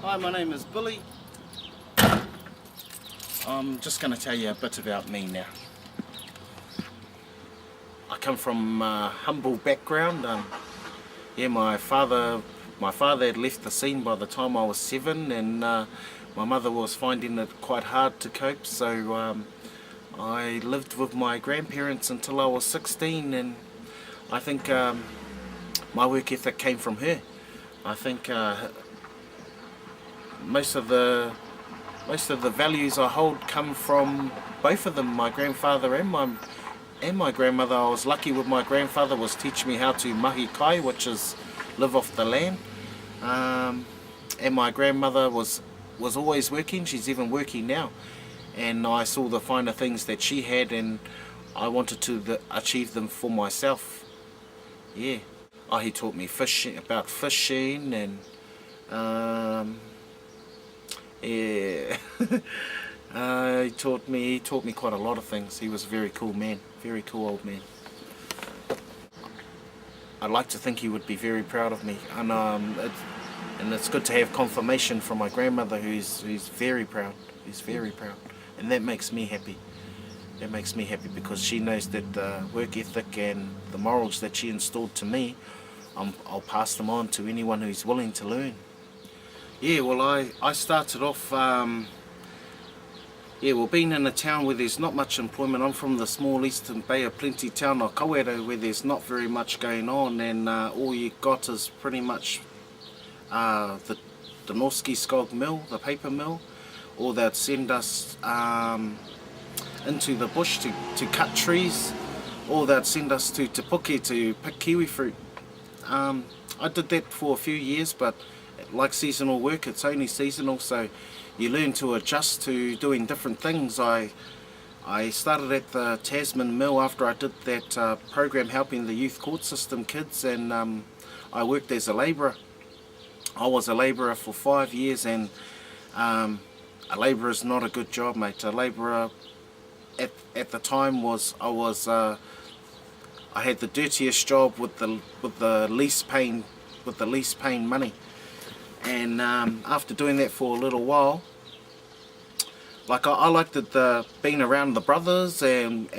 Hi, my name is Billy. I'm just going to tell you a bit about me now. I come from a humble background. My father had left the scene by the time I was 7, and my mother was finding it quite hard to cope. So I lived with my grandparents until I was 16, and I think my work ethic came from her. I think most of the values I hold come from both of them, my grandfather and my grandmother. I was lucky with my grandfather, was teach me how to mahi kai, which is live off the land. And my grandmother was always working. She's even working now. And I saw the finer things that she had, and I wanted to achieve them for myself. Yeah. Oh, he taught me about fishing and yeah. He taught me quite a lot of things. He was a very cool man, very cool old man. I'd like to think he would be very proud of me, and it's good to have confirmation from my grandmother, who's very proud. He's very proud, and that makes me happy. That makes me happy because she knows that the work ethic and the morals that she installed to me, I'll pass them on to anyone who's willing to learn. Yeah, well, I started off, being in a town where there's not much employment. I'm from the small Eastern Bay of Plenty town of Kawera, where there's not very much going on, and all you got is pretty much the Norski Skog mill, the paper mill, or they'd send us into the bush to cut trees, or they'd send us to Te Puke to pick kiwi fruit. I did that for a few years, but like seasonal work, it's only seasonal, so you learn to adjust to doing different things. I started at the Tasman Mill after I did that program helping the youth court system kids, and I worked as a labourer. I was a labourer for 5 years, and a labourer is not a good job, mate. A labourer at the time I had the dirtiest job with the least paying money. And after doing that for a little while, like I liked being around the brothers and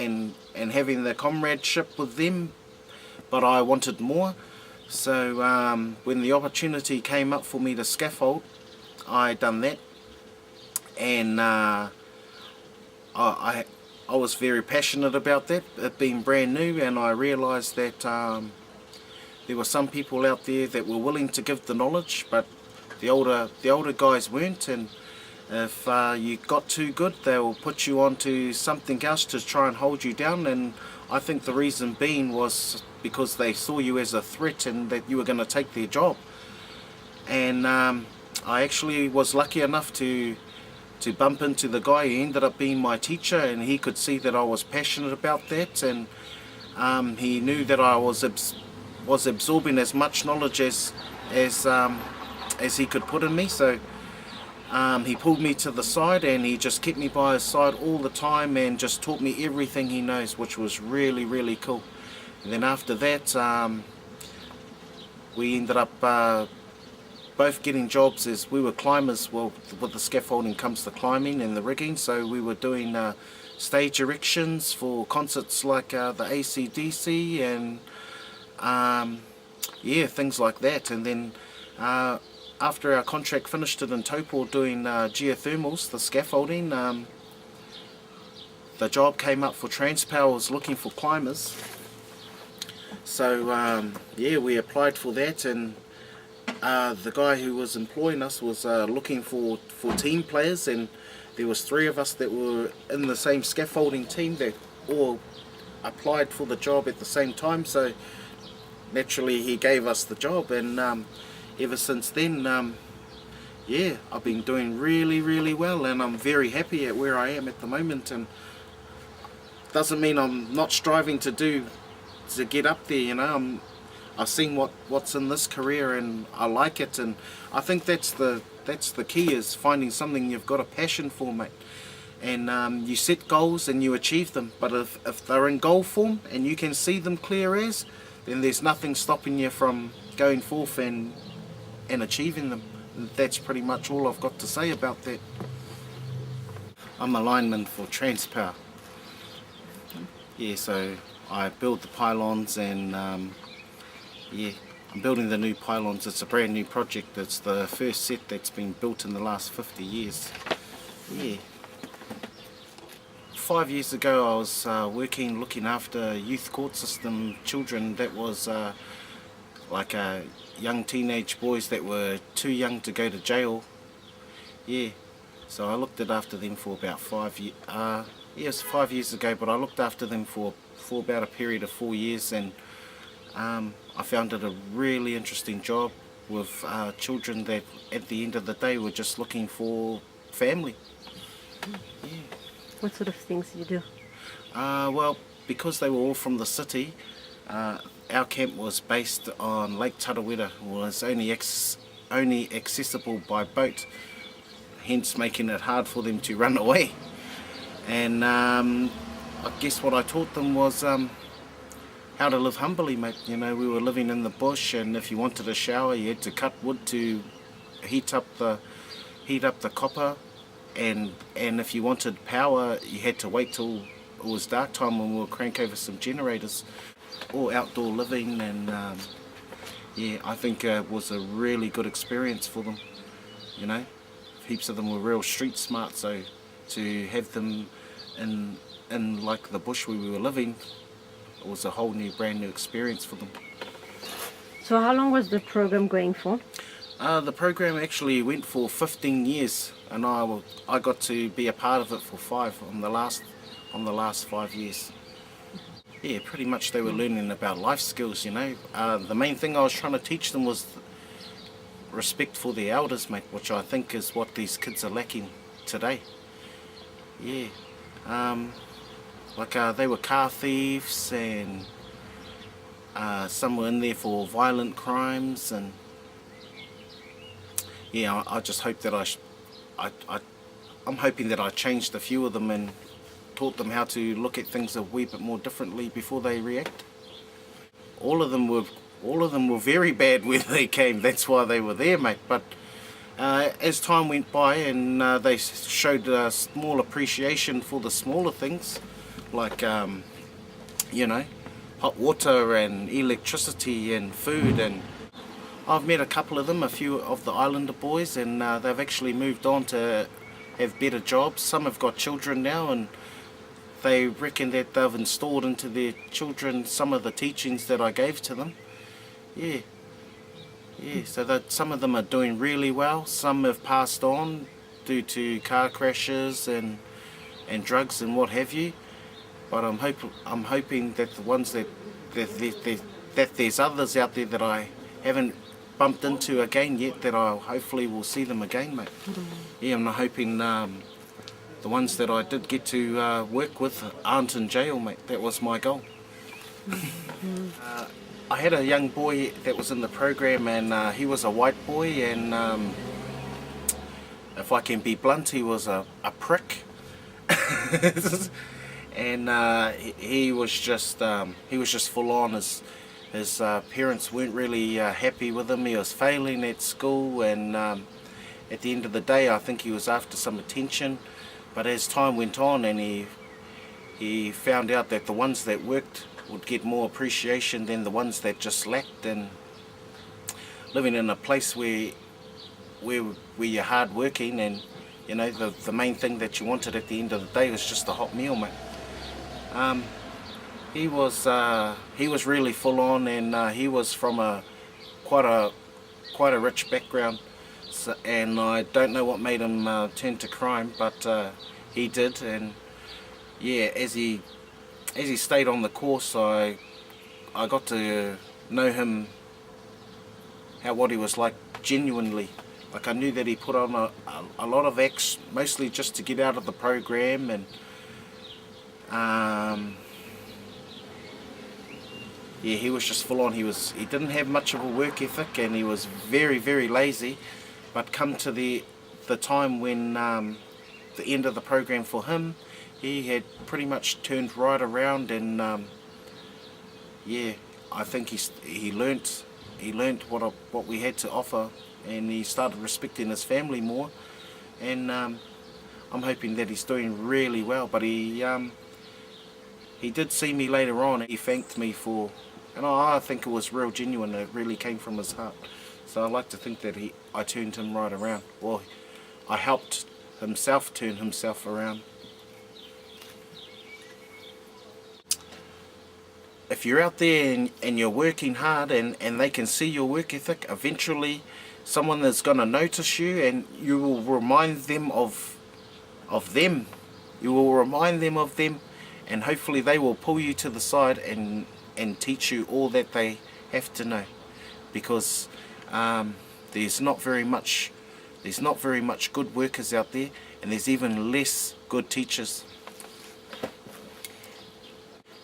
having the comradeship with them, but I wanted more. So when the opportunity came up for me to scaffold, I done that, and I was very passionate about that, it being brand new, and I realised that there were some people out there that were willing to give the knowledge, but the older guys weren't, and if you got too good, they will put you onto something else to try and hold you down. And I think the reason being was because they saw you as a threat and that you were going to take their job. And I actually was lucky enough to bump into the guy who ended up being my teacher, and he could see that I was passionate about that, and he knew that I was absorbing as much knowledge as he could put in me. So he pulled me to the side, and he just kept me by his side all the time and just taught me everything he knows, which was really, really cool. And then after that, we ended up both getting jobs as we were climbers. Well, with the scaffolding comes the climbing and the rigging, so we were doing stage erections for concerts like the AC/DC and things like that. And then after our contract finished in Taupo doing geothermals, the scaffolding, the job came up for Transpower, was looking for climbers. So we applied for that, and the guy who was employing us was looking for team players, and there was 3 of us that were in the same scaffolding team that all applied for the job at the same time. So naturally he gave us the job, and ever since then, I've been doing really, really well, and I'm very happy at where I am at the moment. And doesn't mean I'm not striving to get up there, you know. I've seen what's in this career, and I like it, and I think that's the key, is finding something you've got a passion for, mate. And you set goals and you achieve them, but if they're in goal form and you can see them clear as, then there's nothing stopping you from going forth and achieving them. that's pretty much all I've got to say about that. I'm a lineman for Transpower. Yeah, so I build the pylons and yeah, I'm building the new pylons. It's a brand new project. It's the first set that's been built in the last 50 years. Yeah. 5 years ago I was looking after youth court system children that was like young teenage boys that were too young to go to jail. Yeah, so I looked after them for about 5 years. Yeah, it was 5 years ago, but I looked after them for about a period of 4 years, and I found it a really interesting job with children that at the end of the day were just looking for family. Yeah. What sort of things do you do? Well, because they were all from the city, our camp was based on Lake Tarawera. Well, it's only accessible by boat, hence making it hard for them to run away. And I guess what I taught them was how to live humbly, mate. You know, we were living in the bush, and if you wanted a shower, you had to cut wood to heat up the copper, and if you wanted power, you had to wait till it was dark time when we would crank over some generators. All outdoor living, and yeah, I think it was a really good experience for them. You know, heaps of them were real street smart, so to have them in like the bush where we were living, it was a whole new, brand new experience for them. So how long was the program going for? The program actually went for 15 years, and I got to be a part of it for 5 on the last 5 years. Yeah, pretty much they were learning about life skills, you know. The main thing I was trying to teach them was respect for the elders, mate, which I think is what these kids are lacking today. Yeah. They were car thieves, and some were in there for violent crimes, and yeah, I just hope that I'm hoping that I changed a few of them and taught them how to look at things a wee bit more differently before they react. All of them were very bad when they came. That's why they were there, mate. But as time went by, and they showed a small appreciation for the smaller things, like you know, hot water and electricity and food. And I've met a couple of them, a few of the Islander boys, and they've actually moved on to have better jobs. Some have got children now, and they reckon that they've installed into their children some of the teachings that I gave to them. Yeah, so that some of them are doing really well. Some have passed on due to car crashes and drugs and what have you. But I'm hoping that the ones that there's others out there that I haven't bumped into again yet, that I hopefully will see them again, mate. Yeah, I'm hoping the ones that I did get to work with aren't in jail, mate. That was my goal. I had a young boy that was in the program, and he was a white boy, and if I can be blunt, he was a prick. And he was just full on. His parents weren't really happy with him. He was failing at school, and at the end of the day, I think he was after some attention. But as time went on, and he found out that the ones that worked would get more appreciation than the ones that just lacked. And living in a place where you're hard working, and you know the main thing that you wanted at the end of the day was just a hot meal, mate. He was really full on, and he was from quite a rich background, so, and I don't know what made him turn to crime, but he did. And yeah, as he stayed on the course, I got to know him, what he was like genuinely. Like, I knew that he put on a lot of acts, mostly just to get out of the program, and yeah, he was just full on. He didn't have much of a work ethic, and he was very, very lazy. But come to the time when the end of the program for him, he had pretty much turned right around, and yeah, I think he learnt what we had to offer and he started respecting his family more, and I'm hoping that he's doing really well. But he did see me later on, and he thanked me for, and I think it was real genuine. It really came from his heart. So I like to think that I turned him right around. Well, I helped himself turn himself around. If you're out there and you're working hard and they can see your work ethic, eventually someone is going to notice you, and you will remind them of them. You will remind them of them, and hopefully they will pull you to the side and teach you all that they have to know, because there's not very much good workers out there, and there's even less good teachers.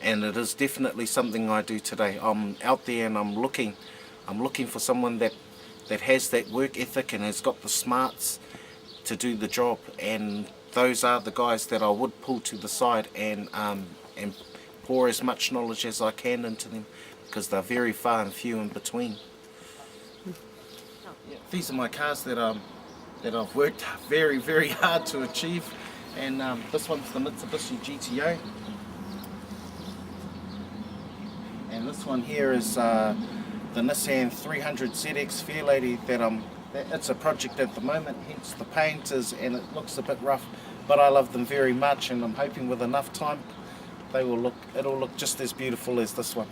And it is definitely something I do today. I'm out there and I'm looking for someone that has that work ethic and has got the smarts to do the job, and those are the guys that I would pull to the side and pour as much knowledge as I can into them, because they're very far and few in between. These are my cars that I've worked very, very hard to achieve, and this one's the Mitsubishi GTO. And this one here is the Nissan 300 ZX Fairlady it's a project at the moment, hence the paint and it looks a bit rough, but I love them very much, and I'm hoping with enough time it'll look just as beautiful as this one.